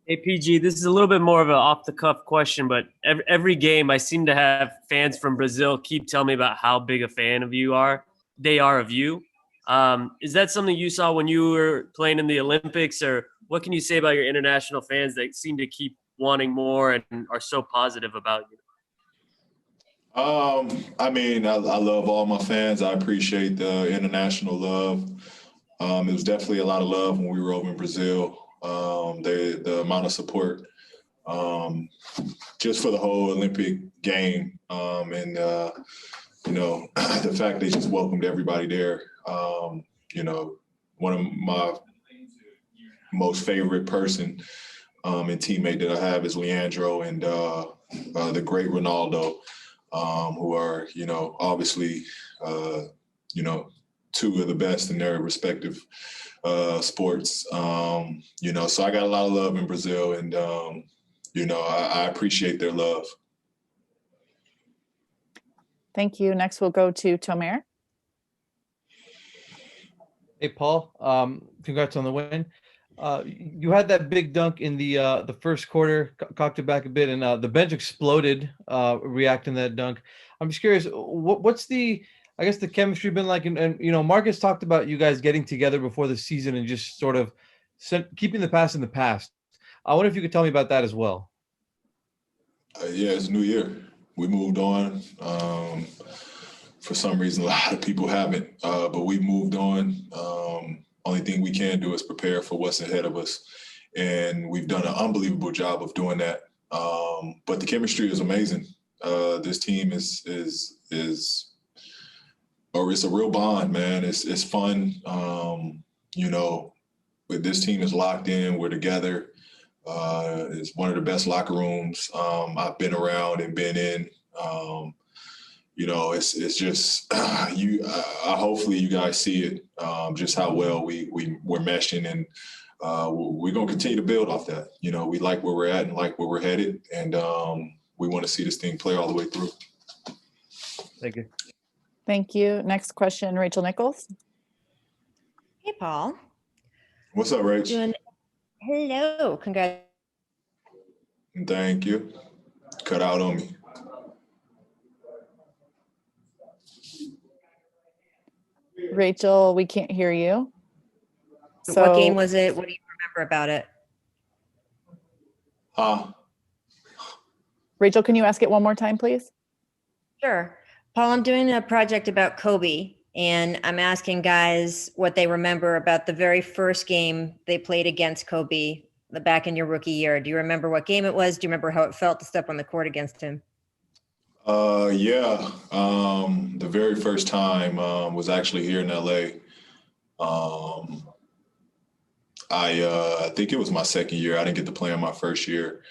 Hey PG, this is a little bit more of an off-the-cuff question, but every game I seem to have fans from Brazil keep telling me about how big a fan of you are. They are of you. Is that something you saw when you were playing in the Olympics, or what can you say about your international fans that seem to keep wanting more and are so positive about you? I love all my fans. I appreciate the international love. It was definitely a lot of love when we were over in Brazil. The amount of support um, just for the whole Olympic game, the fact they just welcomed everybody there. One of my most favorite person and teammate that I have is Leandro and the great Ronaldo, who are, obviously, two of the best in their respective sports. So I got a lot of love in Brazil, and, I appreciate their love. Thank you. Next, we'll go to Tomer. Hey, Paul. Congrats on the win. You had that big dunk in the first quarter, cocked it back a bit, and the bench exploded reacting to that dunk. I'm just curious, what's the chemistry been like? And Marcus talked about you guys getting together before the season and just sort of keeping the past in the past. I wonder if you could tell me about that as well. Yeah, it's New Year. We moved on. For some reason, a lot of people haven't, but we moved on. Only thing we can do is prepare for what's ahead of us. And we've done an unbelievable job of doing that. But the chemistry is amazing. This team it's a real bond, man. It's fun. This team is locked in. We're together. It's one of the best locker rooms I've been around and been in. It's just hopefully you guys see it, just how well we're meshing, and we're gonna continue to build off that. We like where we're at and like where we're headed, and we want to see this thing play all the way through. Thank you. Thank you. Next question, Rachel Nichols. Hey, Paul. What's up, Rach? Hello. Congrats. Thank you. Cut out on me. Rachel, we can't hear you. What game was it? What do you remember about it? Rachel, can you ask it one more time, please? Sure. Paul, I'm doing a project about Kobe, and I'm asking guys what they remember about the very first game they played against Kobe back in your rookie year. Do you remember what game it was? Do you remember how it felt to step on the court against him? Yeah. The very first time was actually here in LA. I think it was my second year. I didn't get to play in my first year.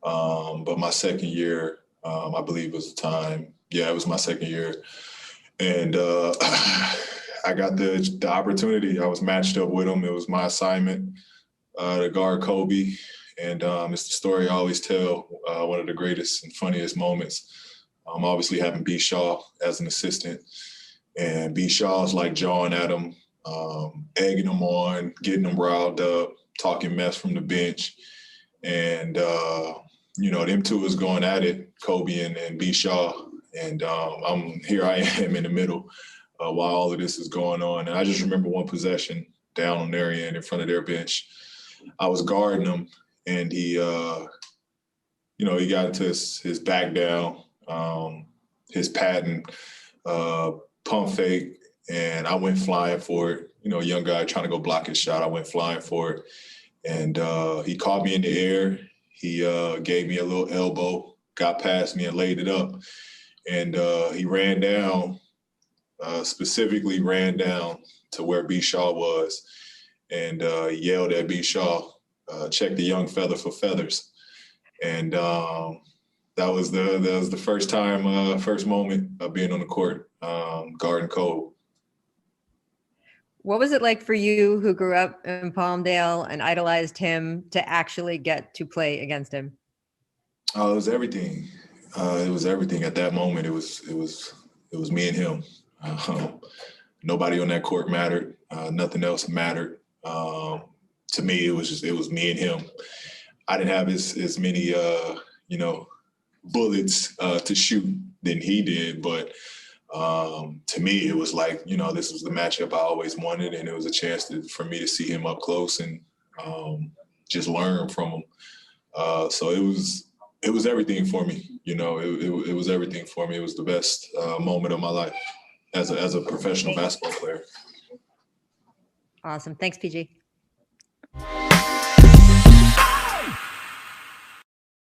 But my second year, I believe was the time. Yeah, it was my second year. And I got the opportunity. I was matched up with him. It was my assignment to guard Kobe. And it's the story I always tell, one of the greatest and funniest moments. Obviously having B. Shaw as an assistant. And B. Shaw's like jawing at him, egging him on, getting him riled up, talking mess from the bench. And, them two is going at it, Kobe and B. Shaw. And here I am in the middle while all of this is going on. And I just remember one possession down on their end in front of their bench. I was guarding him, and he got into his back down, his patent pump fake, and I went flying for it. A young guy trying to go block his shot. I went flying for it. And he caught me in the air. He gave me a little elbow, got past me and laid it up. And he ran down, specifically ran down to where B. Shaw was, and yelled at B. Shaw, check the young feather for feathers. And that was the first time, first moment of being on the court, guarding Kobe. What was it like for you, who grew up in Palmdale and idolized him, to actually get to play against him? It was everything. It was everything at that moment. It was me and him. Nobody on that court mattered. Nothing else mattered. To me, it was me and him. I didn't have as many, bullets to shoot than he did. But to me, it was like, this was the matchup I always wanted. And it was a chance for me to see him up close and just learn from him. So it was everything for me. It was everything for me. It was the best moment of my life as a professional basketball player. Awesome. Thanks, PG.